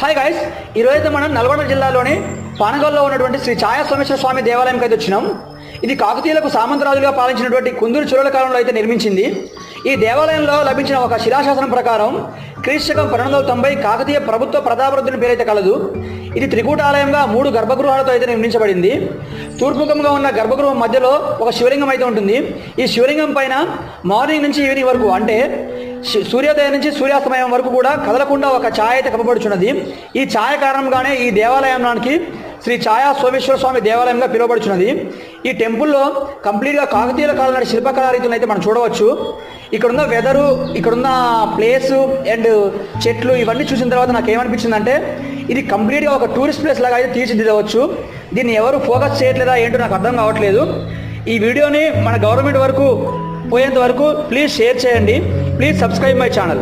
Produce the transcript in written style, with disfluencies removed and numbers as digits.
Hi guys, ఈరోజైతే మనం నల్గొండ జిల్లాలోని పానగల్లో ఉన్నటువంటి శ్రీ ఛాయా సోమేశ్వర స్వామి దేవాలయంకి అయితే వచ్చినాం. ఇది కాకతీయులకు సామంతరాజులుగా పాలించినటువంటి కుందూరు చిరుల కాలంలో అయితే నిర్మించింది. ఈ దేవాలయంలో లభించిన ఒక శిలాశాసనం ప్రకారం క్రీస్తకం 1290 కాకతీయ ప్రభుత్వ ప్రతాపరుద్రుని పేరైతే కలదు. ఇది త్రికూటాలయంగా 3 గర్భగృహాలతో అయితే నిర్మించబడింది. తూర్పుముఖంగా ఉన్న గర్భగృహం మధ్యలో ఒక శివలింగం అయితే ఉంటుంది. ఈ శివలింగం పైన మార్నింగ్ నుంచి ఈవినింగ్ వరకు, అంటే సూర్యోదయం నుంచి సూర్యాస్తమయం వరకు కూడా కదలకుండా ఒక ఛాయ అయితే కప్పబడుచున్నది. ఈ ఛాయ కారణంగానే ఈ దేవాలయానికి శ్రీ ఛాయా సోమేశ్వర స్వామి దేవాలయంగా పిలువబడుచున్నది. ఈ టెంపుల్లో కంప్లీట్గా కాకతీయుల కాలం నాటి శిల్పకళారీతులను అయితే మనం చూడవచ్చు. ఇక్కడున్న వెదరు, ఇక్కడున్న ప్లేసు అండ్ చెట్లు ఇవన్నీ చూసిన తర్వాత నాకు ఏమనిపించిందంటే ఇది కంప్లీట్గా ఒక టూరిస్ట్ ప్లేస్ లాగా అయితే తీర్చిదిద్దవచ్చు. దీన్ని ఎవరు ఫోకస్ చేయట్లేదా ఏంటో నాకు అర్థం కావట్లేదు. ఈ వీడియోని మన గవర్నమెంట్ వరకు పోయేంత వరకు ప్లీజ్ షేర్ చేయండి. Please subscribe my channel.